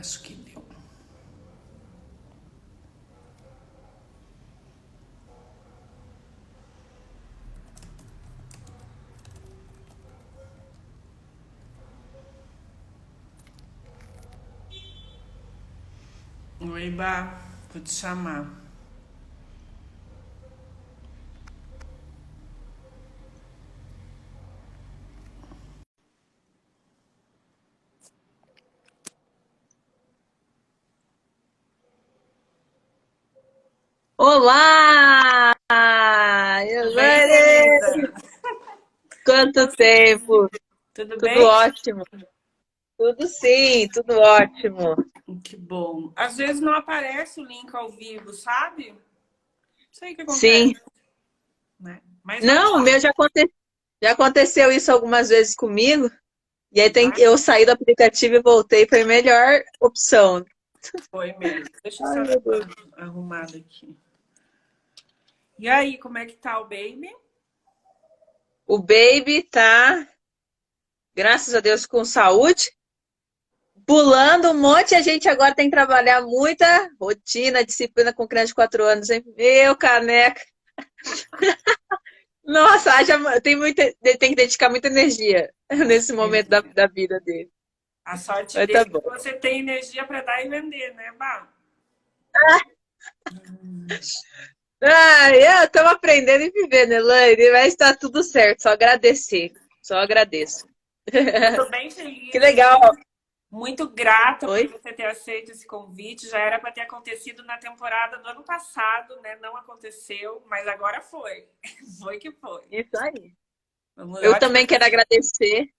Acho que deu. Oi, Bá, vou te chamar. Olá, Tudo bem, Elaine! querida? Quanto Consegui. tempo! Tudo Tudo bem? ótimo. Tudo sim, tudo ótimo. Que bom. Às vezes não aparece o link ao vivo, sabe? Não sei o que acontece, Sim. né? Mas vamos Não, o lá. meu já aconteceu isso algumas vezes comigo. E aí Ah, eu saí do aplicativo e voltei, foi a melhor opção. foi mesmo. Deixa eu Ai, só dar meu Deus. uma arrumada aqui. E aí, como é que tá o baby? O baby tá, graças a Deus, com saúde. Pulando um monte, a gente agora tem que trabalhar muita rotina, disciplina com criança de 4 anos, hein? Meu caneca. Nossa, tem que dedicar muita energia nesse momento da vida dele. A sorte Mas tá dele é bom. que você tem energia para dar e vender, né, Bá? Ah, estamos aprendendo e vivendo, Elaine, mas está tudo certo, só agradecer. Só agradeço. Eu tô bem Que feliz, legal. muito grata por Oi? você ter aceito esse convite. Já era para ter acontecido na temporada do ano passado, né? Não aconteceu, mas agora foi. Foi que foi. Isso aí. Eu Ótimo também quero fazer. agradecer.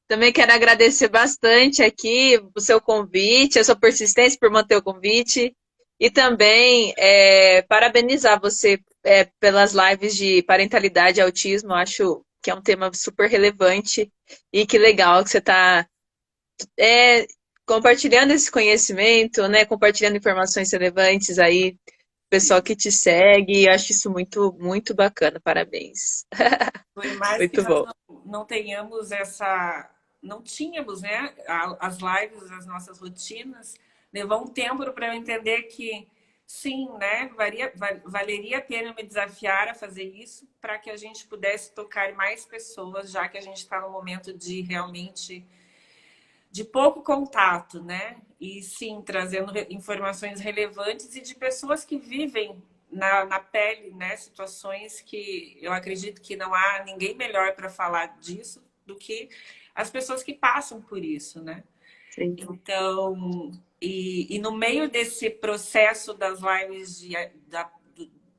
Também quero agradecer bastante aqui o seu convite, a sua persistência por manter o convite. E também parabenizar você pelas lives de parentalidade e autismo. Acho que é um tema super relevante e que legal que você está compartilhando esse conhecimento, né? Compartilhando informações relevantes aí, pessoal que te segue. Acho isso muito, muito bacana. Parabéns. Por mais que Muito nós bom. não tenhamos essa. Não tínhamos, né? As lives, as nossas rotinas, levou um tempo para eu entender que sim, né? Valeria a pena me desafiar a fazer isso para que a gente pudesse tocar mais pessoas, já que a gente está no momento de realmente de pouco contato, né? E sim, trazendo informações relevantes e de pessoas que vivem na pele, né? Situações que eu acredito que não há ninguém melhor para falar disso do que as pessoas que passam por isso, né? Sim. Então, e no meio desse processo das lives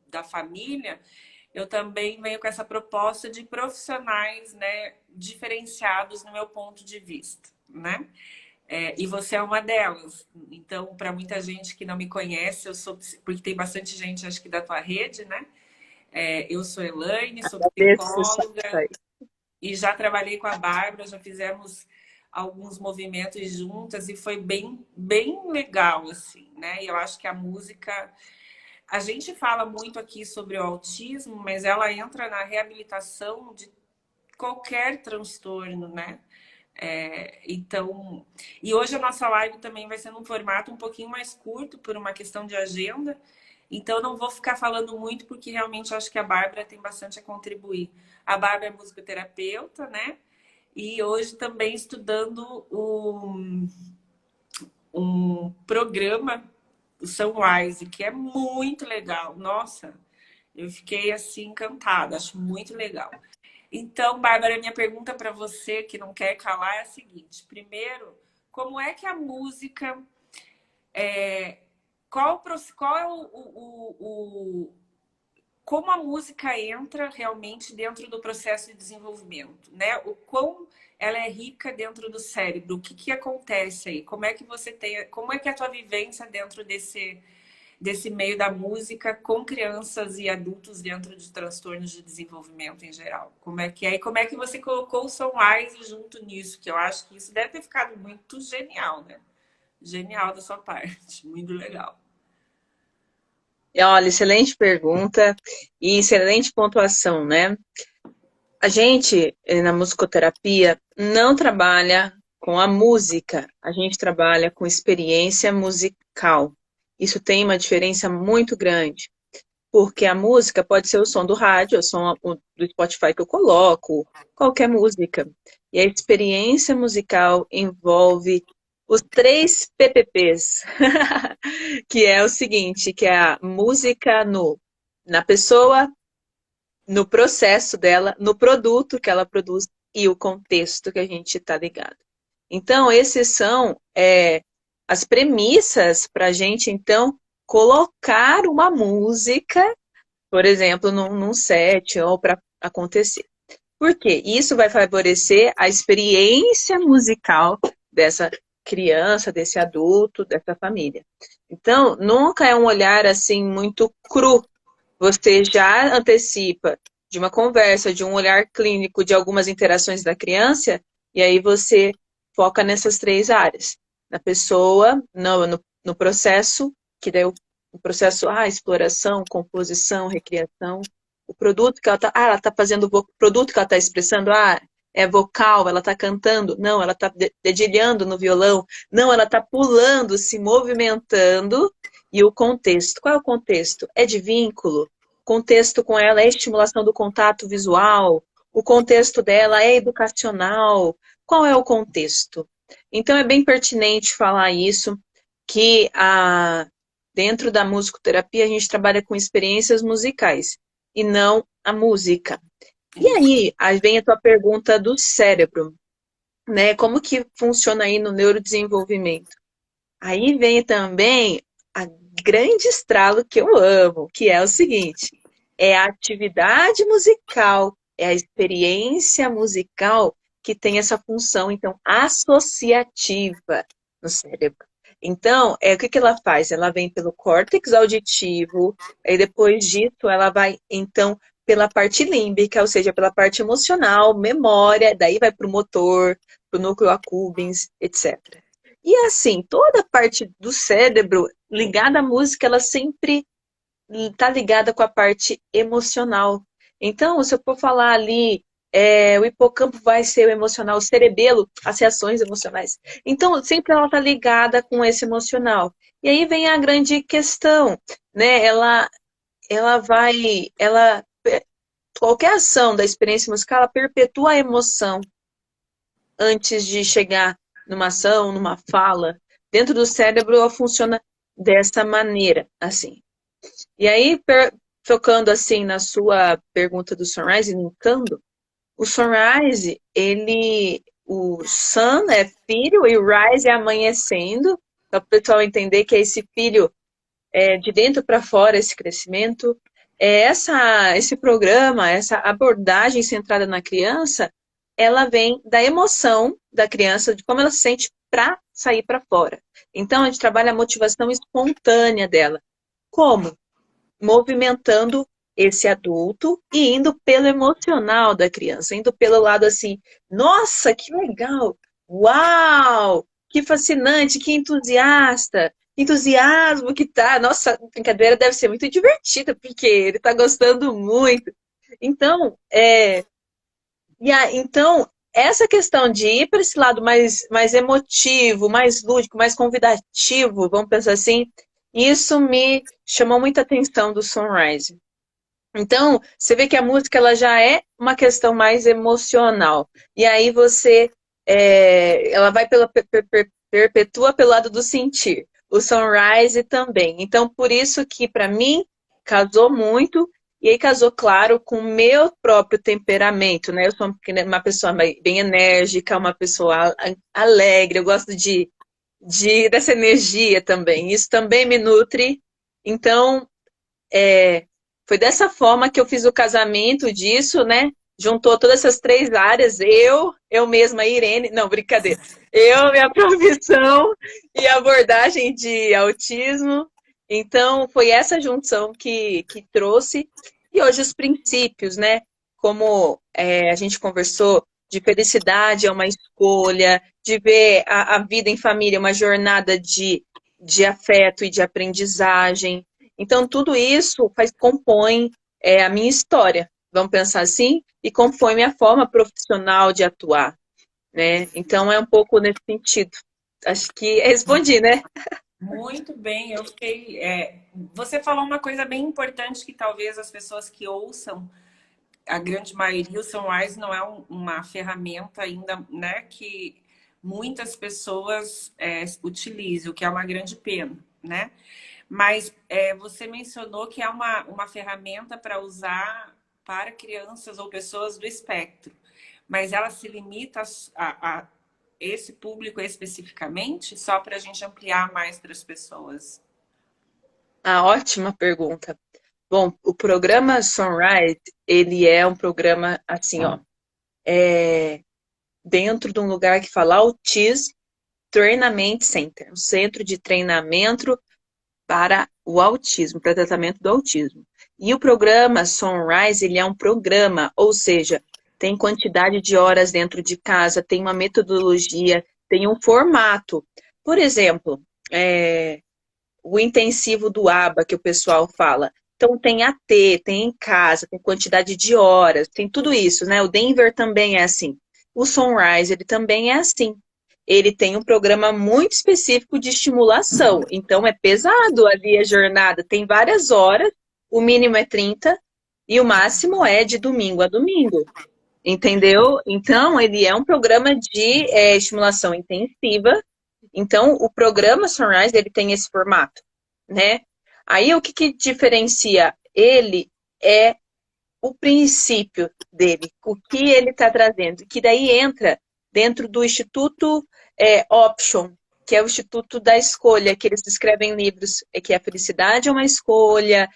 da família, eu também venho com essa proposta de profissionais, né, diferenciados no meu ponto de vista, né? E você é uma delas. Então, para muita gente que não me conhece, eu sou porque tem bastante gente, acho que da tua rede, né? Eu sou Elaine, sou Agradeço isso psicóloga aí. e já trabalhei com a Bárbara, já fizemos alguns movimentos juntas e foi bem, bem legal, assim, né? E eu acho que a música a gente fala muito aqui sobre o autismo, mas ela entra na reabilitação de qualquer transtorno, né? Então, e hoje a nossa live também vai ser num formato um pouquinho mais curto, por uma questão de agenda. Então, eu não vou ficar falando muito, porque realmente eu acho que a Bárbara tem bastante a contribuir. A Bárbara é musicoterapeuta, né? E hoje também estudando um programa, o Sunrise, que é muito legal. Nossa, eu fiquei assim encantada, acho muito legal. Então, Bárbara, minha pergunta para você que não quer calar é a seguinte: primeiro, como é que a música, qual é como a música entra realmente dentro do processo de desenvolvimento, né? O quão ela é rica dentro do cérebro, o que que acontece aí? Como é que você tem, como é que é a tua vivência dentro desse meio da música com crianças e adultos dentro de transtornos de desenvolvimento em geral? Como é que é? E como é que você colocou o Sunrise junto nisso? Que eu acho que isso deve ter ficado muito genial, né? Genial da sua parte, muito legal. Olha, excelente pergunta e excelente pontuação, né? A gente, na musicoterapia, não trabalha com a música, a gente trabalha com experiência musical. Isso tem uma diferença muito grande, porque a música pode ser o som do rádio, o som do Spotify que eu coloco, qualquer música. E a experiência musical envolve os 3 PPPs, que é o seguinte, que é a música na pessoa, no processo dela, no produto que ela produz e o contexto que a gente está ligado. Então, esses são as premissas para a gente, então, colocar uma música, por exemplo, num set ou para acontecer. Por quê? Isso vai favorecer a experiência musical dessa criança, desse adulto, dessa família. Então, nunca é um olhar assim muito cru. Você já antecipa de uma conversa, de um olhar clínico, de algumas interações da criança, e aí você foca nessas 3 áreas. Na pessoa, no processo, que daí o processo, exploração, composição, recriação, o produto que ela está fazendo, o produto que ela está expressando, é vocal, ela está cantando, não, ela está dedilhando no violão, não, ela está pulando, se movimentando, e o contexto. Qual é o contexto? É de vínculo. O contexto com ela é estimulação do contato visual, o contexto dela é educacional. Qual é o contexto? Então é bem pertinente falar isso, que dentro da musicoterapia a gente trabalha com experiências musicais e não a música. E aí vem a tua pergunta do cérebro, né? Como que funciona aí no neurodesenvolvimento? Aí vem também a grande estralo que eu amo, que é o seguinte, é a atividade musical, é a experiência musical que tem essa função, então, associativa no cérebro. Então, o que ela faz? Ela vem pelo córtex auditivo, e depois disso ela vai, então, pela parte límbica, ou seja, pela parte emocional, memória, daí vai para o motor, para o núcleo accumbens, etc. E assim, toda a parte do cérebro ligada à música, ela sempre está ligada com a parte emocional. Então, se eu for falar ali, o hipocampo vai ser o emocional, o cerebelo, as reações emocionais. Então, sempre ela está ligada com esse emocional. E aí vem a grande questão, né? Qualquer ação da experiência musical, ela perpetua a emoção antes de chegar numa ação, numa fala. Dentro do cérebro, ela funciona dessa maneira, assim. E aí, tocando assim na sua pergunta do Sunrise, linkando, o Sunrise, o Sun é filho e o Rise é amanhecendo, para o pessoal entender que é esse filho de dentro para fora, esse crescimento. Esse programa, essa abordagem centrada na criança, ela vem da emoção da criança, de como ela se sente para sair para fora. Então, a gente trabalha a motivação espontânea dela. Como? Movimentando esse adulto e indo pelo emocional da criança, indo pelo lado assim, nossa, que legal, uau, que fascinante, que entusiasmo que tá, nossa, a brincadeira deve ser muito divertida, porque ele tá gostando muito. Então, então essa questão de ir para esse lado mais emotivo, mais lúdico, mais convidativo, vamos pensar assim, isso me chamou muita atenção do Sunrise. Então, você vê que a música ela já é uma questão mais emocional. E aí ela vai perpetua pelo lado do sentir. O Sunrise também. Então, por isso que para mim casou muito. E aí casou, claro, com o meu próprio temperamento, né? Eu sou uma pessoa bem enérgica, uma pessoa alegre. Eu gosto dessa energia também. Isso também me nutre. Então, foi dessa forma que eu fiz o casamento disso, né? Juntou todas essas 3 áreas, eu mesma, Irene, não, brincadeira. Minha profissão e abordagem de autismo. Então, foi essa junção que trouxe. E hoje os princípios, né? Como a gente conversou, de felicidade é uma escolha, de ver a vida em família, uma jornada de afeto e de aprendizagem. Então, tudo isso compõe a minha história, vamos pensar assim, e compõe minha forma profissional de atuar. né? Então é um pouco nesse sentido. Acho que respondi, né? Muito bem, eu fiquei. Você falou uma coisa bem importante que talvez as pessoas que ouçam, a grande maioria, o Sunrise não é uma ferramenta ainda, né, que muitas pessoas utilizam, o que é uma grande pena, né? Mas você mencionou que é uma ferramenta para usar para crianças ou pessoas do espectro, mas ela se limita a esse público especificamente, só para a gente ampliar mais para as pessoas. Ah, ótima pergunta. Bom, o programa Sunrise, ele é um programa assim, ó, dentro de um lugar que fala Autism Treinament Center, um centro de treinamento para o autismo, para tratamento do autismo. E o programa Sunrise, ele é um programa, ou seja, tem quantidade de horas dentro de casa, tem uma metodologia, tem um formato. Por exemplo, o intensivo do ABA, que o pessoal fala. Então, tem AT, tem em casa, tem quantidade de horas, tem tudo isso, né? O Denver também é assim. O Sunrise, ele também é assim. Ele tem um programa muito específico de estimulação. Então, é pesado ali a jornada. Tem várias horas, o mínimo é 30 e o máximo é de domingo a domingo. Entendeu? Então, ele é um programa de estimulação intensiva. Então, o programa Sunrise, ele tem esse formato, né? Aí, o que diferencia ele é o princípio dele, o que ele está trazendo, que daí entra dentro do Instituto Option, que é o Instituto da Escolha, que eles escrevem livros, que a felicidade é uma escolha,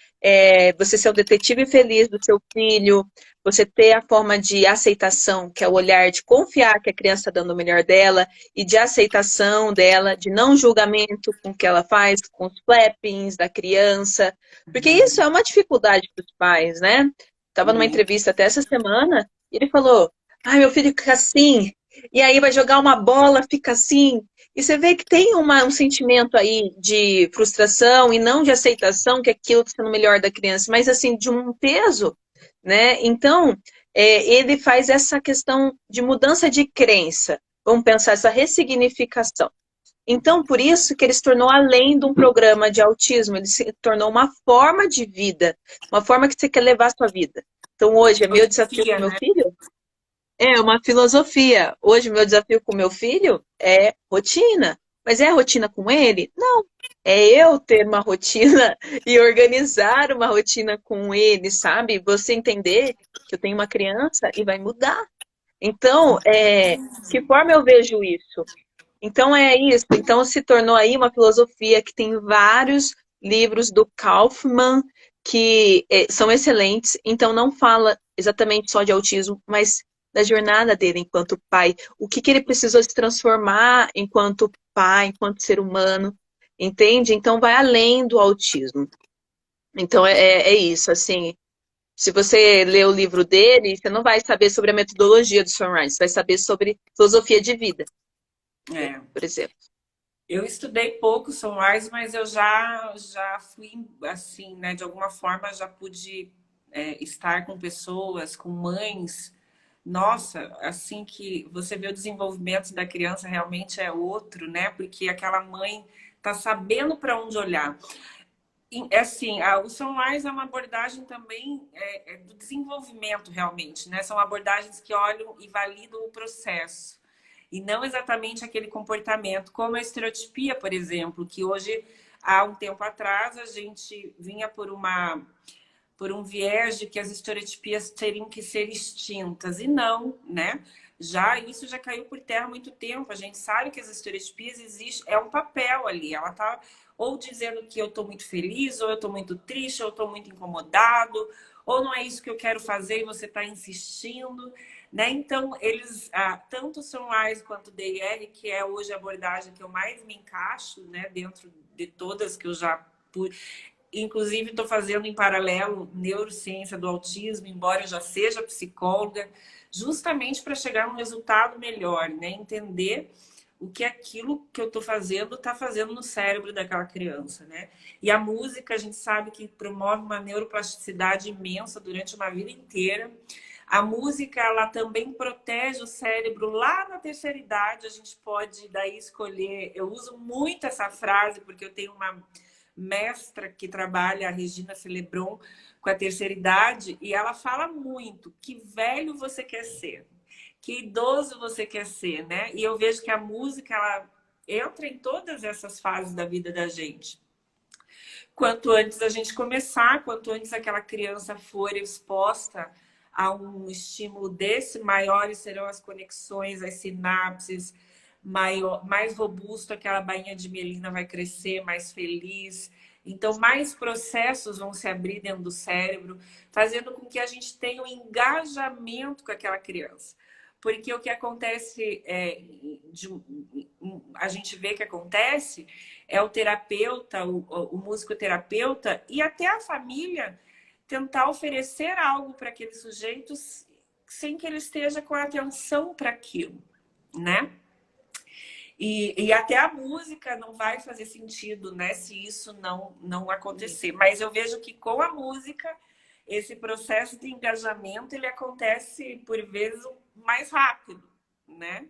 você ser o detetive feliz do seu filho, você ter a forma de aceitação, que é o olhar de confiar que a criança está dando o melhor dela, e de aceitação dela, de não julgamento com o que ela faz, com os flappings da criança, porque isso é uma dificuldade para os pais, né? Estava numa Muito. entrevista até essa semana, e ele falou, ai, meu filho fica assim, e aí vai jogar uma bola, fica assim. E você vê que tem um sentimento aí de frustração e não de aceitação, que aquilo está sendo melhor da criança, mas assim, de um peso, né? Então, ele faz essa questão de mudança de crença. Vamos pensar essa ressignificação. Então, por isso que ele se tornou além de um programa de autismo, ele se tornou uma forma de vida, uma forma que você quer levar a sua vida. Então, hoje, é meu desafio com Filosofia, meu né? filho é uma filosofia. Hoje, meu desafio com meu filho é rotina. Mas é a rotina com ele? Não. É eu ter uma rotina e organizar uma rotina com ele, sabe? Você entender que eu tenho uma criança e vai mudar. Então, que forma eu vejo isso? Então é isso. Então se tornou aí uma filosofia que tem vários livros do Kaufman que são excelentes. Então não fala exatamente só de autismo, mas da jornada dele enquanto pai. O que ele precisou se transformar enquanto pai, enquanto ser humano. Entende? Então vai além do autismo. Então é isso, assim. Se você ler o livro dele, você não vai saber sobre a metodologia do Sunrise, você vai saber sobre filosofia de vida, né? É. Por exemplo. Eu estudei pouco Sunrise, mas eu já fui assim, né? De alguma forma já pude estar com pessoas, com mães. Nossa, assim que você vê o desenvolvimento da criança realmente é outro, né? Porque aquela mãe tá sabendo para onde olhar. E, assim, o Sunrise é uma abordagem também do desenvolvimento realmente, né? São abordagens que olham e validam o processo e não exatamente aquele comportamento, como a estereotipia, por exemplo, que hoje, há um tempo atrás, a gente vinha por um viés de que as estereotipias teriam que ser extintas, e não, né? Isso já caiu por terra há muito tempo. A gente sabe que as estereotipias existem, é um papel ali. Ela está ou dizendo que eu estou muito feliz, ou eu estou muito triste, ou eu estou muito incomodado, ou não é isso que eu quero fazer e você está insistindo, né? Então, eles, tanto o Sunrise quanto o DR, que é hoje a abordagem que eu mais me encaixo, né, dentro de todas que eu já pude. Inclusive, estou fazendo em paralelo neurociência do autismo, embora eu já seja psicóloga, justamente para chegar a um resultado melhor, né? Entender o que aquilo que eu estou fazendo está fazendo no cérebro daquela criança, né? E a música, a gente sabe que promove uma neuroplasticidade imensa durante uma vida inteira. A música, ela também protege o cérebro lá na terceira idade. A gente pode daí escolher. Eu uso muito essa frase porque eu tenho uma mestra que trabalha, a Regina Celebron, com a terceira idade, e ela fala muito que velho você quer ser, que idoso você quer ser, né? E eu vejo que a música, ela entra em todas essas fases da vida da gente. Quanto antes a gente começar, quanto antes aquela criança for exposta a um estímulo desse, maiores serão as conexões, as sinapses, mais robusto aquela bainha de mielina vai crescer, mais feliz. Então, mais processos vão se abrir dentro do cérebro, fazendo com que a gente tenha um engajamento com aquela criança. Porque o que acontece, a gente vê que acontece, é o terapeuta, o musicoterapeuta e até a família tentar oferecer algo para aqueles sujeitos sem que ele esteja com atenção para aquilo, né? E até a música não vai fazer sentido, né? Se isso não acontecer. Mas eu vejo que com a música, esse processo de engajamento, ele acontece, por vezes, mais rápido, né?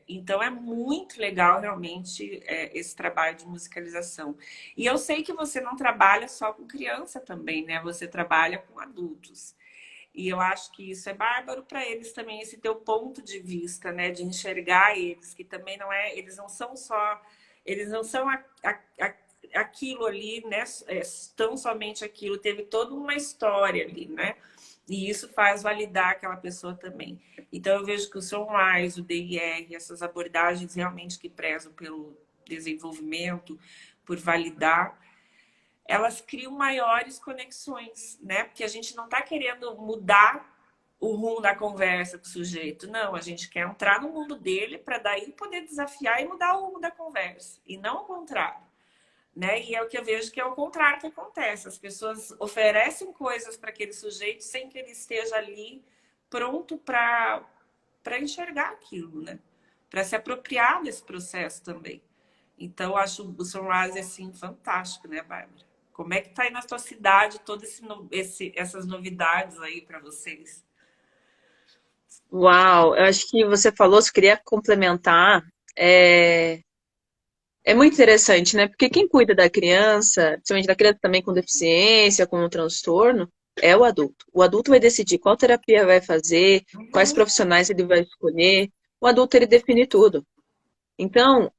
Então é muito legal realmente esse trabalho de musicalização. E eu sei que você não trabalha só com criança também, né? Você trabalha com adultos. E eu acho que isso é bárbaro para eles também, esse teu ponto de vista, né? De enxergar eles, que também não é, eles não são só, eles não são aquilo ali, né? Tão somente aquilo, teve toda uma história ali, né? E isso faz validar aquela pessoa também. Então eu vejo que o Sonrise, o DIR, essas abordagens realmente que prezam pelo desenvolvimento, por validar, elas criam maiores conexões, né? Porque a gente não está querendo mudar o rumo da conversa com o sujeito. Não, a gente quer entrar no mundo dele para daí poder desafiar e mudar o rumo da conversa. E não o contrário, né? E é o que eu vejo que é o contrário que acontece. As pessoas oferecem coisas para aquele sujeito sem que ele esteja ali pronto para enxergar aquilo, né? Para se apropriar desse processo também. Então, eu acho o Sunrise, assim, fantástico, né, Bárbara? Como é que tá aí na sua cidade todas essas novidades aí para vocês? Uau, eu acho que você falou, se queria complementar, é, é muito interessante, né? Porque quem cuida da criança, principalmente da criança também com deficiência, com um transtorno, é o adulto. O adulto vai decidir qual terapia vai fazer, quais profissionais ele vai escolher. O adulto, ele define tudo. Então,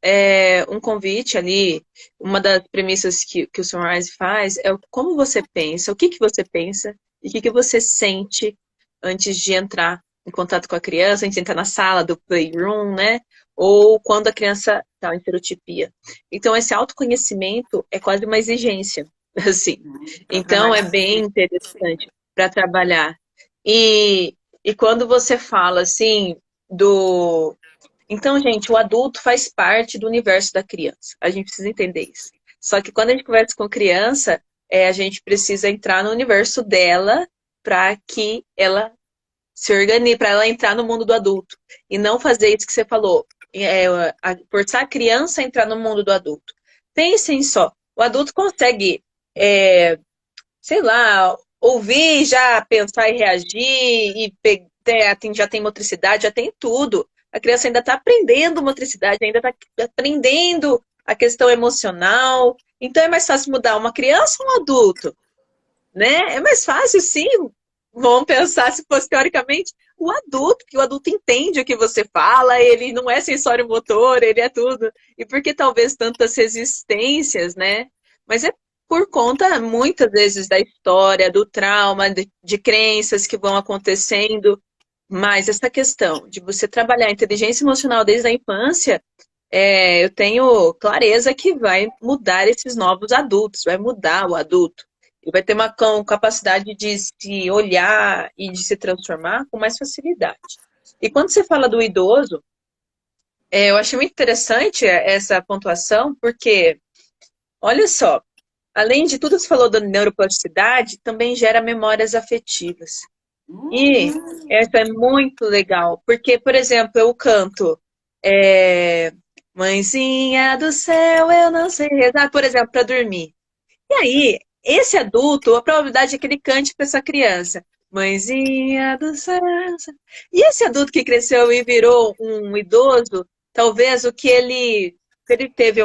um convite ali, uma das premissas que o Sunrise faz é como você pensa, o que você pensa e o que você sente antes de entrar em contato com a criança, antes de entrar na sala do playroom, né? Ou quando a criança está em estereotipia. Então, esse autoconhecimento é quase uma exigência, assim. Para Então, é trabalhar bem sim. interessante para trabalhar. E quando você fala, assim, do então, gente, o adulto faz parte do universo da criança. A gente precisa entender isso. Só que quando a gente conversa com criança, a gente precisa entrar no universo dela para que ela se organize, para ela entrar no mundo do adulto. E não fazer isso que você falou, forçar a criança a entrar no mundo do adulto. Pensem só, o adulto consegue, sei lá, ouvir, já pensar e reagir, e já tem motricidade, já tem tudo. A criança ainda está aprendendo motricidade, ainda está aprendendo a questão emocional. Então é mais fácil mudar uma criança ou um adulto, né? É mais fácil, sim. Vamos pensar se fosse teoricamente o adulto, que o adulto entende o que você fala, ele não é sensório motor, ele é tudo. E por que talvez tantas resistências, né? Mas é por conta, muitas vezes, da história, do trauma, de crenças que vão acontecendo. Mas essa questão de você trabalhar a inteligência emocional desde a infância, eu tenho clareza que vai mudar esses novos adultos, vai mudar o adulto. Ele vai ter uma capacidade de se olhar e de se transformar com mais facilidade. E quando você fala do idoso, eu achei muito interessante essa pontuação, porque, olha só, além de tudo que você falou da neuroplasticidade, também gera memórias afetivas. E essa é muito legal, porque, por exemplo, eu canto Mãezinha do céu, eu não sei rezar, por exemplo, para dormir. E aí, esse adulto, a probabilidade é que ele cante para essa criança. Mãezinha do céu. E esse adulto que cresceu e virou um idoso, talvez o que ele teve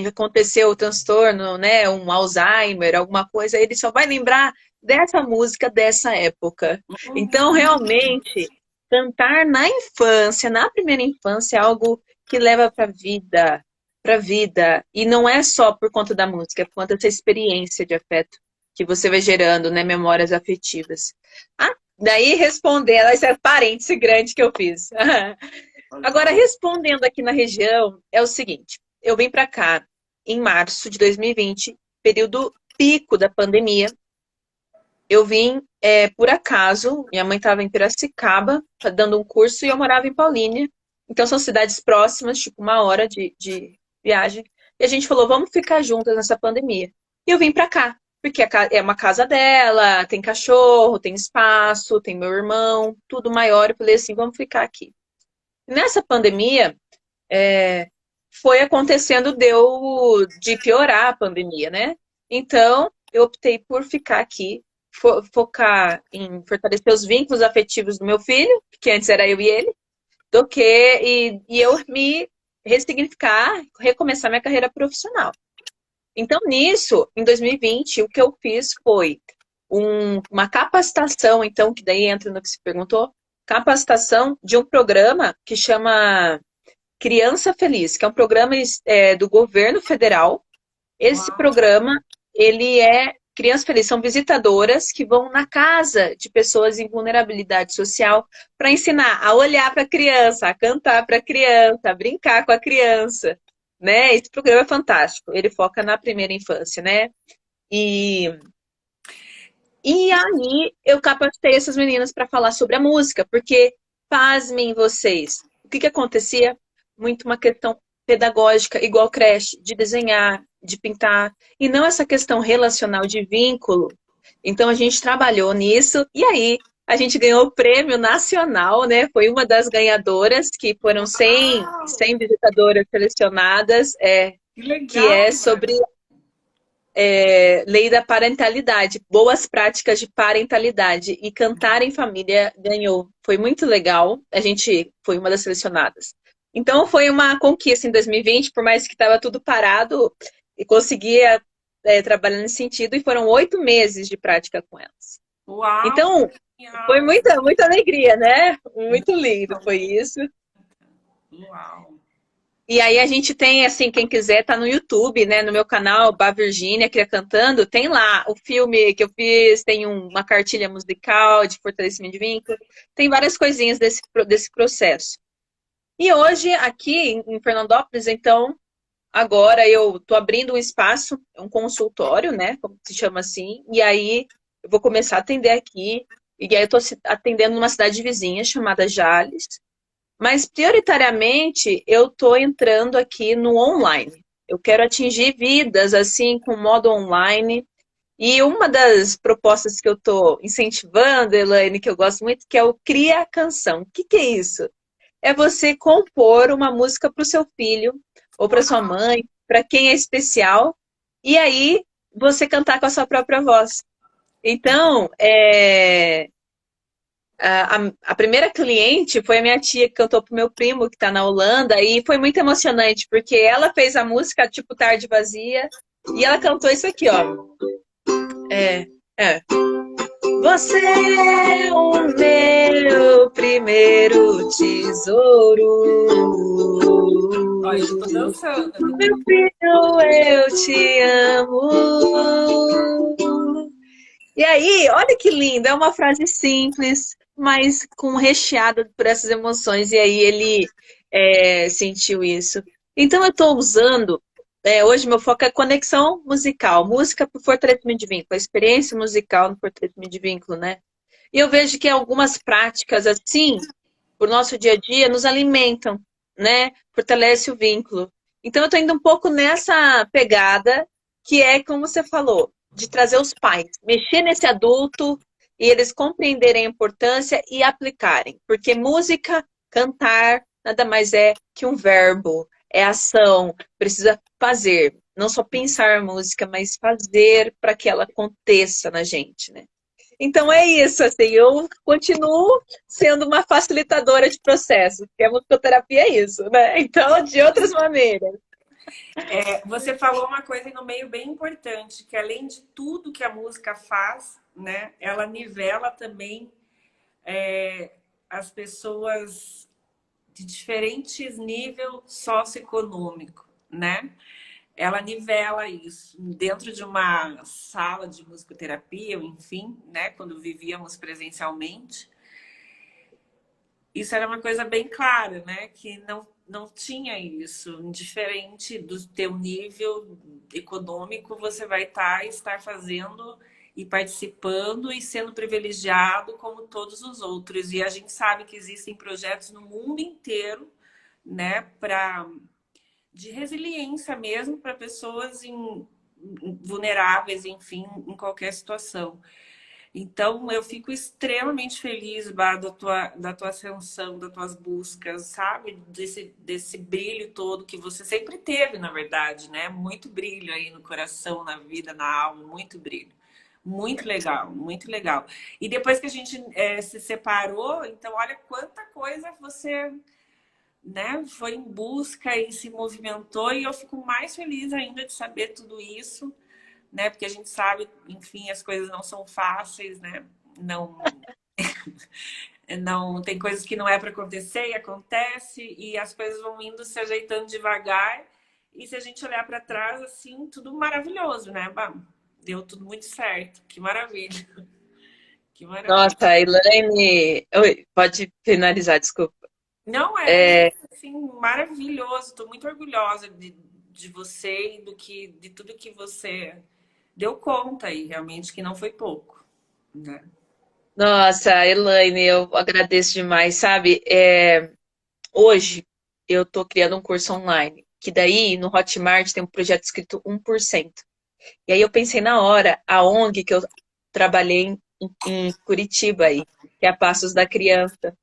aconteceu o transtorno, né, um Alzheimer, alguma coisa, ele só vai lembrar dessa música dessa época. Então, realmente, cantar na infância, na primeira infância, é algo que leva para a vida, e não é só por conta da música, é por conta dessa experiência de afeto que você vai gerando, né, memórias afetivas. Ah, daí respondendo, esse é parêntese grande que eu fiz. Agora, respondendo aqui na região, é o seguinte, eu vim para cá em março de 2020, período pico da pandemia. Eu vim por acaso, minha mãe estava em Piracicaba, dando um curso, e eu morava em Paulínia. Então são cidades próximas, tipo 1 hora de viagem. E a gente falou, vamos ficar juntas nessa pandemia. E eu vim para cá, porque é uma casa dela, tem cachorro, tem espaço, tem meu irmão, tudo maior. Eu falei assim, vamos ficar aqui. Nessa pandemia, foi acontecendo de piorar a pandemia, né? Então, eu optei por ficar aqui, focar em fortalecer os vínculos afetivos do meu filho, que antes era eu e ele, e eu me ressignificar, recomeçar minha carreira profissional. Então, nisso, em 2020, o que eu fiz foi uma capacitação, então, que daí entra no que se perguntou, capacitação de um programa que chama Criança Feliz, que é um programa do governo federal. Esse programa, ele é Criança Feliz, são visitadoras que vão na casa de pessoas em vulnerabilidade social para ensinar a olhar para a criança, a cantar para a criança, a brincar com a criança, né? Esse programa é fantástico, ele foca na primeira infância, né? E aí eu capacitei essas meninas para falar sobre a música, porque, pasmem vocês, o que acontecia? Muito uma questão pedagógica, igual creche, de desenhar, de pintar, e não essa questão relacional de vínculo. Então a gente trabalhou nisso, e aí a gente ganhou o prêmio nacional, né? Foi uma das ganhadoras, que foram 100 visitadoras selecionadas, Que legal, que é sobre lei da parentalidade, boas práticas de parentalidade, e cantar em família ganhou. Foi muito legal, a gente foi uma das selecionadas. Então foi uma conquista em 2020, por mais que estava tudo parado, e conseguia trabalhar nesse sentido, e foram 8 meses de prática com elas. Uau! Então, foi muita, muita alegria, né? Muito lindo foi isso. Uau! E aí a gente tem, assim, quem quiser, tá no YouTube, né? No meu canal, Bá Virgínia, Cria Cantando, tem lá o filme que eu fiz, tem uma cartilha musical de fortalecimento de vínculo, tem várias coisinhas desse processo. E hoje, aqui em Fernandópolis, então, agora eu tô abrindo um espaço, um consultório, né? Como se chama assim, e aí eu vou começar a atender aqui, e aí eu tô atendendo numa cidade vizinha chamada Jales. Mas, prioritariamente, eu estou entrando aqui no online. Eu quero atingir vidas, assim, com modo online. E uma das propostas que eu estou incentivando, Elaine, que eu gosto muito, que é o Cria Canção. O que é isso? É você compor uma música para o seu filho, ou para sua mãe, para quem é especial, e aí você cantar com a sua própria voz. Então, a primeira cliente foi a minha tia, que cantou pro meu primo, que tá na Holanda, e foi muito emocionante, porque ela fez a música, tipo, Tarde Vazia, e ela cantou isso aqui, ó. Você é o meu primeiro tesouro. Olha, eu tô dançando. Meu filho, eu te amo. E aí, olha que lindo, é uma frase simples, mas recheada por essas emoções. E aí ele sentiu isso. Então eu estou usando, hoje meu foco é conexão musical, música para o fortalecimento de vínculo, a experiência musical no fortalecimento de vínculo, né? E eu vejo que algumas práticas assim, por nosso dia a dia, nos alimentam, né? Fortalece o vínculo. Então eu estou indo um pouco nessa pegada, que é como você falou, de trazer os pais, mexer nesse adulto e eles compreenderem a importância e aplicarem. Porque música, cantar, nada mais é que um verbo, é ação, precisa fazer. Não só pensar música, mas fazer para que ela aconteça na gente, né? Então é isso, assim, eu continuo sendo uma facilitadora de processo, porque a musicoterapia é isso, né? Então, de outras maneiras. Você falou uma coisa no meio bem importante, que além de tudo que a música faz, né, ela nivela também as pessoas de diferentes níveis socioeconômico, né? Ela nivela isso dentro de uma sala de musicoterapia, enfim, né? Quando vivíamos presencialmente, isso era uma coisa bem clara, né? Que não tinha isso. Indiferente do teu nível econômico, você vai estar fazendo e participando e sendo privilegiado como todos os outros. E a gente sabe que existem projetos no mundo inteiro, né? De resiliência mesmo para pessoas vulneráveis, enfim, em qualquer situação. Então, eu fico extremamente feliz, Bá, da tua ascensão, das tuas buscas, sabe? Desse brilho todo que você sempre teve, na verdade, né? Muito brilho aí no coração, na vida, na alma, muito brilho. Muito legal, muito legal. E depois que a gente se separou, então olha quanta coisa você, né, foi em busca e se movimentou, e eu fico mais feliz ainda de saber tudo isso, né? Porque a gente sabe, enfim, as coisas não são fáceis, né? Não, não tem coisas que não é para acontecer e acontece, e as coisas vão indo se ajeitando devagar. E se a gente olhar para trás, assim, tudo maravilhoso, né? Bah, deu tudo muito certo. Que maravilha. Que maravilha. Nossa, Elaine, oi, pode finalizar, desculpa. Não, era É, isso, assim, maravilhoso. Estou muito orgulhosa de você e de tudo que você deu conta aí, realmente, que não foi pouco, né? nossa, Elaine, eu agradeço demais, sabe? Hoje eu estou criando um curso online, que daí no Hotmart tem um projeto escrito 1%. E aí eu pensei na hora, a ONG que eu trabalhei em Curitiba aí, que é a Passos da Criança.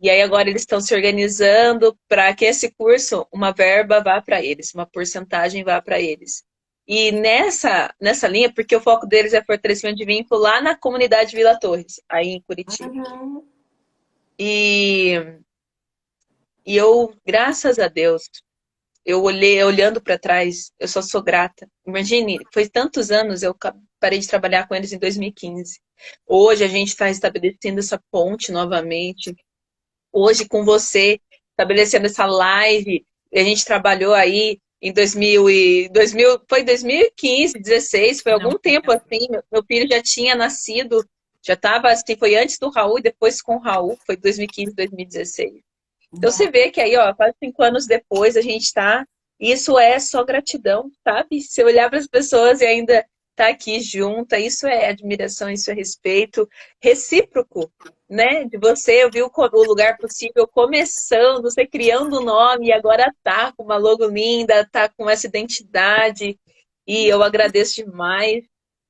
E aí agora eles estão se organizando para que esse curso, uma verba vá para eles, uma porcentagem vá para eles. E nessa linha, porque o foco deles é fortalecimento de vínculo lá na comunidade Vila Torres, aí em Curitiba. Uhum. E, e eu, graças a Deus, eu olhei, olhando para trás, eu só sou grata. Imagine, foi tantos anos, eu parei de trabalhar com eles em 2015. Hoje a gente está estabelecendo essa ponte novamente. Hoje com você, estabelecendo essa live, a gente trabalhou aí em 2000, foi 2015, 16, foi Não, algum tempo assim, meu filho já tinha nascido, já estava assim, foi antes do Raul e depois com o Raul, foi 2015, 2016. Então você não. vê que aí, ó, quase 5 anos depois a gente está. Isso é só gratidão, sabe? Se olhar para as pessoas e ainda tá aqui junta, isso é admiração, isso é respeito recíproco, né? De você, eu vi o lugar possível começando, você criando o nome e agora tá com uma logo linda, tá com essa identidade. E eu agradeço demais.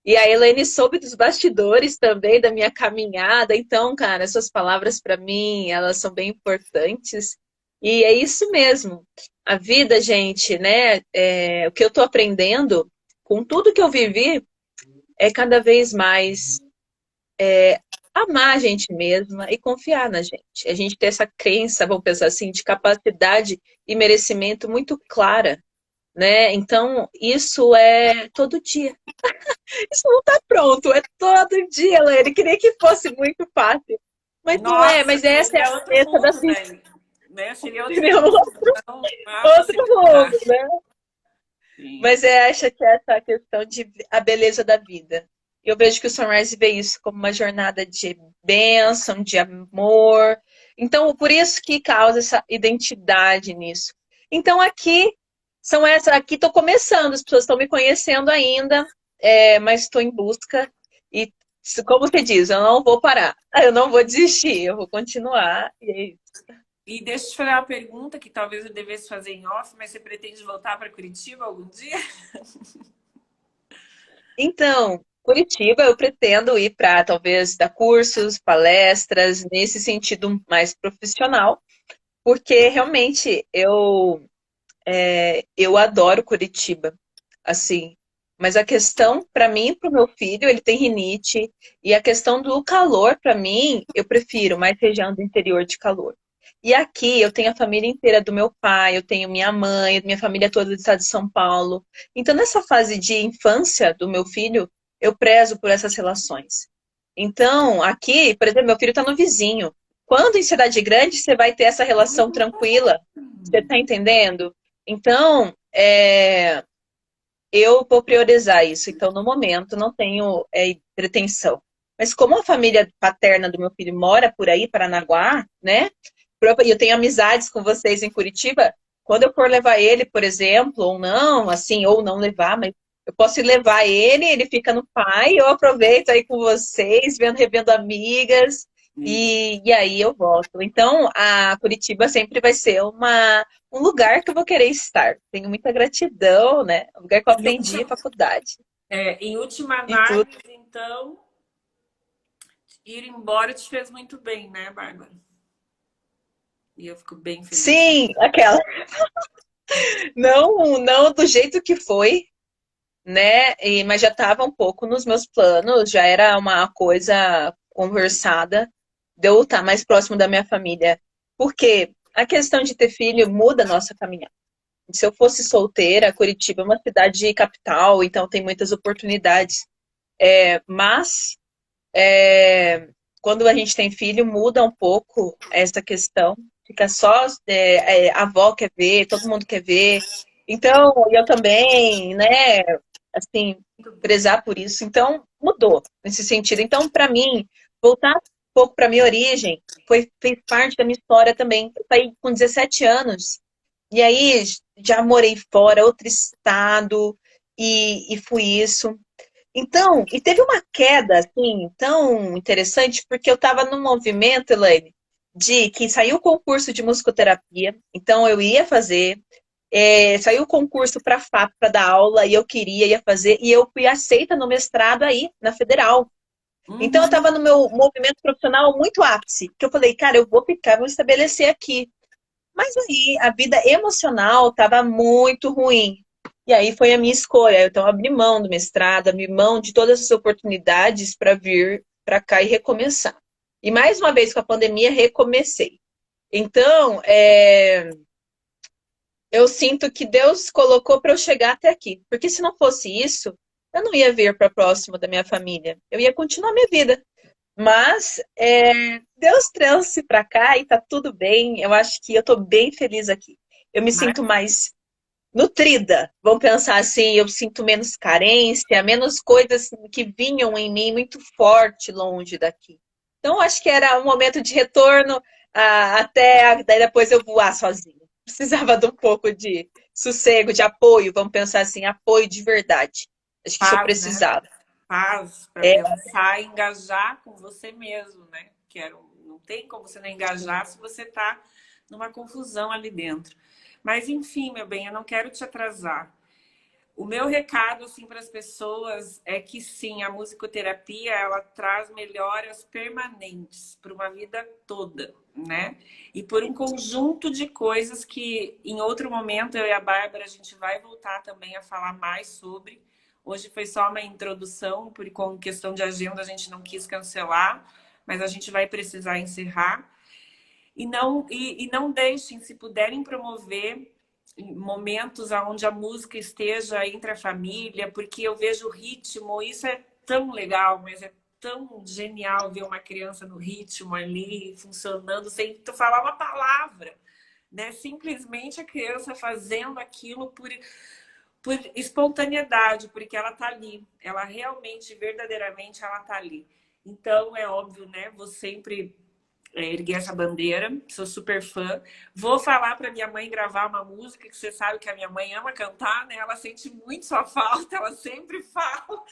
E a Elaine soube dos bastidores também da minha caminhada. Então, cara, essas palavras para mim, elas são bem importantes. E é isso mesmo. A vida, gente, né? O que eu tô aprendendo com tudo que eu vivi é cada vez mais amar a gente mesma e confiar na gente. A gente ter essa crença, vamos pensar assim, de capacidade e merecimento muito clara, né? Então, isso é todo dia. Isso não tá pronto, é todo dia, Lene. Queria que fosse muito fácil. Mas não é, Nossa, mas essa é a seria outro beleza da mundo, vida. né? Seria outro mundo. Não há Outro mundo, possibilidade. né? Sim. Mas acho que é essa questão de a beleza da vida. Eu vejo que o Sunrise vê isso como uma jornada de bênção, de amor. Então, por isso que causa essa identidade nisso. Então, aqui estou começando, as pessoas estão me conhecendo ainda, mas estou em busca. E, como você diz, eu não vou parar, eu não vou desistir, eu vou continuar. E é isso. E deixa eu te fazer uma pergunta que talvez eu devesse fazer em off, mas você pretende voltar para Curitiba algum dia? Então, Curitiba, eu pretendo ir para talvez dar cursos, palestras, nesse sentido mais profissional, porque realmente eu adoro Curitiba, assim, Mas a questão, para mim, para o meu filho, ele tem rinite. E a questão do calor, para mim, eu prefiro mais região do interior de calor. E aqui eu tenho a família inteira do meu pai, eu tenho minha mãe, minha família toda do estado de São Paulo. Então, nessa fase de infância do meu filho, eu prezo por essas relações. Então, aqui, por exemplo, meu filho está no vizinho. Quando em cidade grande você vai ter essa relação tranquila? Você está entendendo? Então, eu vou priorizar isso. Então, no momento, não tenho pretensão. Mas como a família paterna do meu filho mora por aí, Paranaguá, né? E eu tenho amizades com vocês em Curitiba. Quando eu for levar ele, por exemplo, ou não, assim, ou não levar, mas eu posso ir levar ele, ele fica no pai, eu aproveito aí com vocês, revendo amigas, Isso. e aí eu volto. Então, a Curitiba sempre vai ser um lugar que eu vou querer estar. Tenho muita gratidão, né? Um lugar que eu Em aprendi, última, faculdade em última e tudo. análise, então, ir embora te fez muito bem, né, Bárbara? E eu fico bem feliz. Sim, aquela. Não, não do jeito que foi, né? Mas já estava um pouco nos meus planos, já era uma coisa conversada de eu estar mais próximo da minha família. Porque a questão de ter filho muda a nossa caminhada. Se eu fosse solteira, Curitiba é uma cidade capital, então tem muitas oportunidades. Mas quando a gente tem filho, muda um pouco essa questão. Fica só a avó quer ver, todo mundo quer ver. Então, eu também, né, assim, prezar por isso. Então, mudou nesse sentido. Então, para mim, voltar um pouco para minha origem fez parte da minha história também. Eu saí com 17 anos. E aí, já morei fora, outro estado, e fui isso. Então, e teve uma queda, assim, tão interessante, porque eu estava num movimento, Elaine, de que saiu o concurso de musicoterapia, então eu ia fazer, saiu o concurso para a FAP para dar aula, e eu ia fazer, e eu fui aceita no mestrado aí, na Federal. Então eu Uhum. estava no meu movimento profissional muito ápice, que eu falei, cara, eu vou ficar, vou estabelecer aqui. Mas aí a vida emocional estava muito ruim. E aí foi a minha escolha. Então, abri mão do mestrado, abri mão de todas as oportunidades para vir para cá e recomeçar. E mais uma vez com a pandemia, recomecei. Então, eu sinto que Deus colocou para eu chegar até aqui. Porque se não fosse isso, eu não ia vir para próximo da minha família. Eu ia continuar minha vida. Mas Deus trouxe para cá e tá tudo bem. Eu acho que eu tô bem feliz aqui. Eu me sinto mais nutrida. Vamos pensar assim, eu sinto menos carência, menos coisas que vinham em mim muito forte longe daqui. Então, acho que era um momento de retorno daí depois eu voar sozinha. Precisava de um pouco de sossego, de apoio, vamos pensar assim, apoio de verdade. Acho que isso eu Paz, né? precisava. Paz para É, pensar e engajar com você mesmo, né? Não tem como você não engajar se você está numa confusão ali dentro. Mas enfim, meu bem, eu não quero te atrasar. O meu recado assim para as pessoas é que sim, a musicoterapia ela traz melhoras permanentes para uma vida toda, né? E por um conjunto de coisas que em outro momento eu e a Bárbara a gente vai voltar também a falar mais sobre. Hoje foi só uma introdução, por com questão de agenda a gente não quis cancelar, mas a gente vai precisar encerrar. E não deixem, se puderem promover momentos onde a música esteja entre a família, porque eu vejo o ritmo, isso é tão legal, mas é tão genial ver uma criança no ritmo ali, funcionando, sem tu falar uma palavra, né? Simplesmente a criança fazendo aquilo por espontaneidade, porque ela tá ali, ela realmente, verdadeiramente, ela tá ali. Então, é óbvio, né? Vou sempre erguer essa bandeira, sou super fã. Vou falar para minha mãe gravar uma música, que você sabe que a minha mãe ama cantar, né? Ela sente muito sua falta, ela sempre fala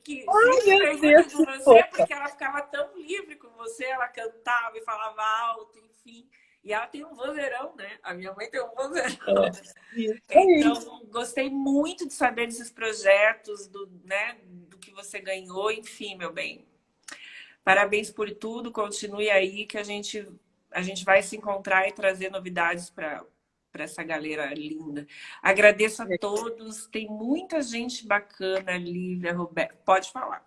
que sempre meu pergunta Deus, de que você, fofa. porque ela ficava tão livre com você, ela cantava e falava alto, enfim. E ela tem um vozeirão, né? A minha mãe tem um vozeirão. Isso aí. Então, gostei muito de saber desses projetos, né, do que você ganhou, enfim, meu bem. Parabéns por tudo, continue aí que a gente vai se encontrar e trazer novidades para essa galera linda. Agradeço a todos, tem muita gente bacana, Lívia, Roberto. Pode falar.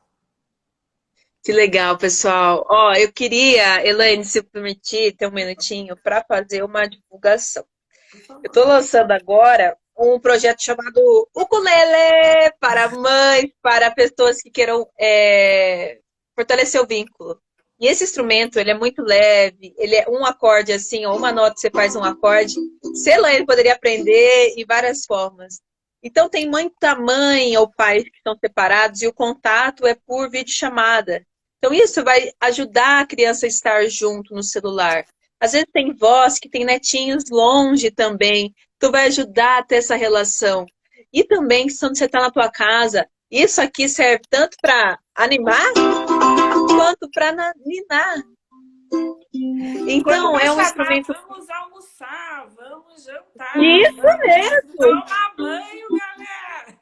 Que legal, pessoal. Ó, eu queria, Elaine, se permitir, ter um minutinho para fazer uma divulgação. Eu estou lançando agora um projeto chamado Ukulele para mães, para pessoas que queiram fortalecer o vínculo. E esse instrumento, ele é muito leve, ele é um acorde assim, ou uma nota você faz um acorde. Sei lá, ele poderia aprender em várias formas. Então tem muita mãe ou pai que estão separados e o contato é por videochamada. Então isso vai ajudar a criança a estar junto no celular. Às vezes tem vós que tem netinhos longe também. Então vai ajudar a ter essa relação. E também, quando você está na tua casa, isso aqui serve tanto para animar quanto para ninar. Então, é um instrumento... Vamos almoçar, vamos jantar. Isso mesmo! Tomar banho, galera!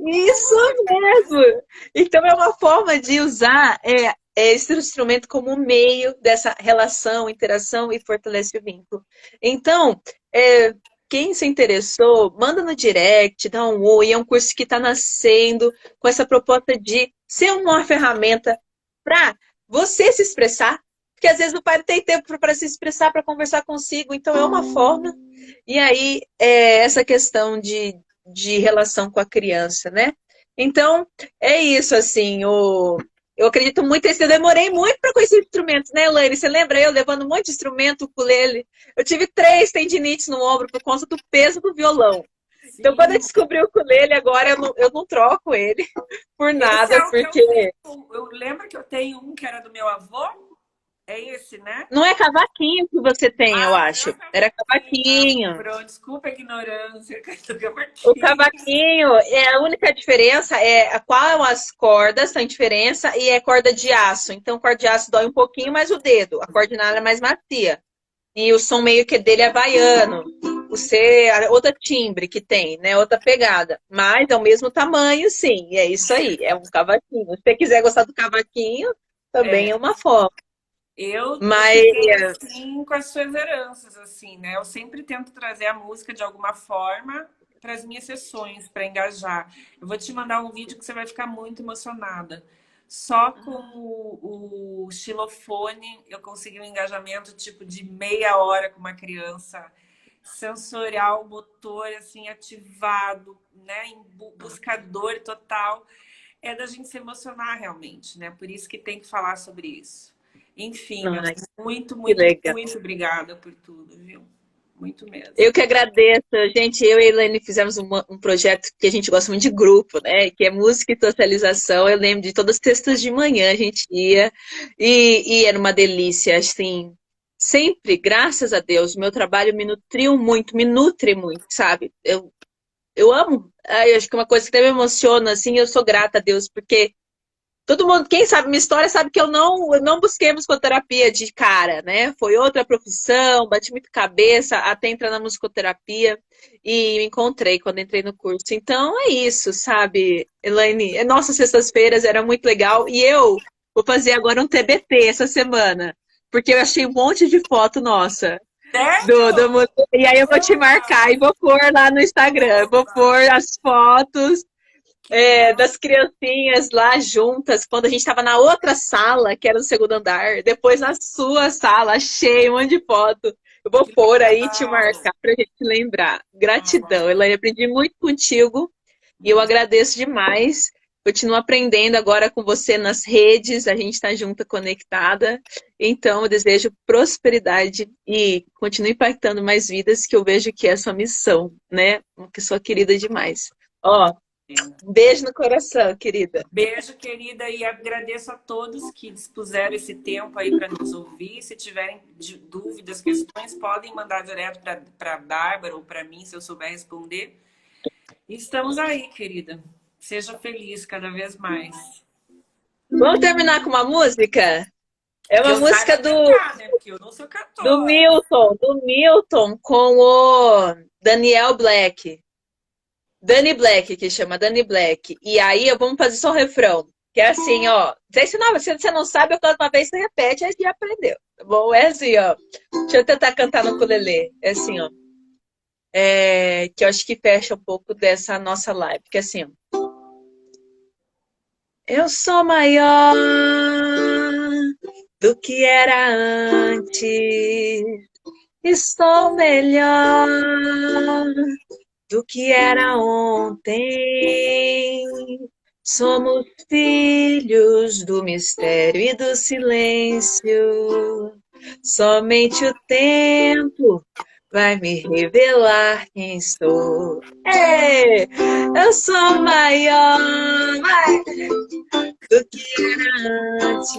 Isso mesmo! Então, é uma forma de usar esse instrumento como meio dessa relação, interação e fortalece o vínculo. Então, quem se interessou, manda no direct, dá um oi. É um curso que está nascendo com essa proposta de ser uma ferramenta para você se expressar, porque às vezes o pai não tem tempo para se expressar, para conversar consigo, então é uma forma. E aí, essa questão de relação com a criança, né? Então, é isso, assim, eu acredito muito nisso. Eu demorei muito para conhecer instrumentos, né, Elaine? Você lembra eu levando um monte de instrumento, ukulele? Eu tive 3 tendinites no ombro por conta do peso do violão. Sim. Então, quando eu descobri o ukulele, agora eu não troco ele por nada, porque... Eu lembro que eu tenho um que era do meu avô. É esse, né? Não é cavaquinho que você tem, eu acho. Era cavaquinho. Pronto, desculpa a ignorância. O cavaquinho, a única diferença é qual as cordas, tem diferença, e é corda de aço. Então, corda de aço dói um pouquinho mais o dedo. A corda de nylon é mais macia. E o som meio que dele é baiano. Outra timbre que tem, né? Outra pegada. Mas é o mesmo tamanho, sim. E é isso aí, é um cavaquinho. Se você quiser gostar do cavaquinho, também é uma forma. Eu fiquei assim com as suas heranças, assim, né? Eu sempre tento trazer a música de alguma forma para as minhas sessões, para engajar. Eu vou te mandar um vídeo que você vai ficar muito emocionada. Só com o xilofone eu consegui um engajamento tipo de meia hora com uma criança, sensorial, motor assim ativado, né? Em buscador total. É da gente se emocionar realmente, né? Por isso que tem que falar sobre isso. Enfim, muito obrigada por tudo, viu? Muito mesmo. Eu que agradeço. Gente, eu e a Elaine fizemos um projeto que a gente gosta muito de grupo, né? Que é música e socialização. Eu lembro de todas as sextas de manhã a gente ia e era uma delícia, assim. Sempre, graças a Deus, o meu trabalho me nutriu muito, me nutre muito, sabe? Eu amo. Eu acho que uma coisa que até me emociona, assim, eu sou grata a Deus, porque todo mundo, quem sabe minha história, sabe que eu não busquei musicoterapia de cara, né? Foi outra profissão, bati muito cabeça até entrar na musicoterapia e me encontrei quando entrei no curso. Então é isso, sabe, Elaine? Nossas sextas-feiras era muito legal e eu vou fazer agora um TBT essa semana, porque eu achei um monte de foto nossa. E aí eu vou te marcar e vou pôr lá no Instagram, vou pôr as fotos das criancinhas lá juntas, quando a gente estava na outra sala, que era no segundo andar, depois na sua sala, cheio, um monte de foto. Eu vou pôr aí e te marcar pra gente lembrar. Gratidão, Elaine, aprendi muito contigo e eu agradeço demais. Continuo aprendendo agora com você nas redes, a gente está junta, conectada. Então, eu desejo prosperidade e continue impactando mais vidas, que eu vejo que é a sua missão, né? Uma pessoa querida demais. Um beijo no coração, querida. Beijo, querida, e agradeço a todos que dispuseram esse tempo aí para nos ouvir. Se tiverem dúvidas, questões, podem mandar direto para a Bárbara ou para mim, se eu souber responder. Estamos aí, querida. Seja feliz cada vez mais. Vamos terminar com uma música? É uma música cantar, né? Porque eu não sou cantora. Do Milton com o Daniel Black. Danny Black, que chama Danny Black. E aí, vamos fazer só o refrão. Que é assim, ó. Se você não sabe, eu canto uma vez, você repete, aí já aprendeu. Tá bom? É assim, ó. Deixa eu tentar cantar no ukulele. É assim, ó. que eu acho que fecha um pouco dessa nossa live, que é assim, ó. Eu sou maior do que era antes, estou melhor do que era ontem. Somos filhos do mistério e do silêncio. Somente o tempo vai me revelar quem sou. Ei, eu sou maior do que era antes.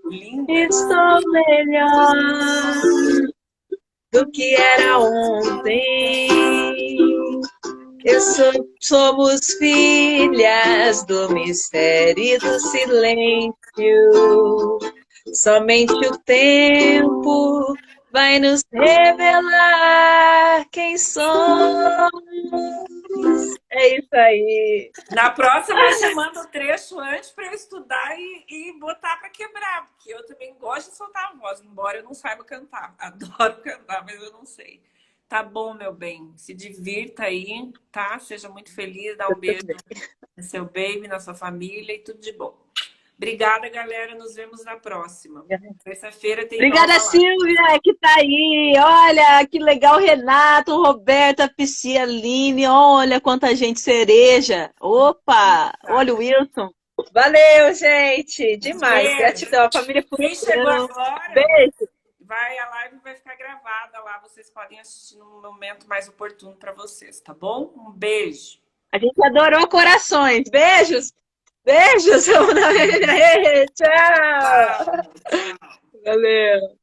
Linda. Estou melhor do que era ontem. Somos filhas do mistério e do silêncio. Somente o tempo vai nos revelar quem somos. É isso aí. Na próxima eu te mando o trecho antes para eu estudar e botar para quebrar, porque eu também gosto de soltar a voz, embora eu não saiba cantar. Adoro cantar, mas eu não sei. Tá bom, meu bem. Se divirta aí, tá? Seja muito feliz, dá um beijo no seu baby, na sua família e tudo de bom. Obrigada, galera. Nos vemos na próxima. Terça-feira tem Obrigada, nova live. Silvia, que tá aí. Olha, que legal, Renato, Roberta, Piscia, Aline. Olha quanta gente cereja. Opa, olha o Wilson. Valeu, gente. Demais. Beijo. Gratidão. A família Quem chegou Fulano. agora, Beijo. a live vai ficar gravada lá. Vocês podem assistir num momento mais oportuno para vocês, tá bom? Um beijo. A gente adorou corações. Beijos. Beijos. Tchau. Tchau. Valeu.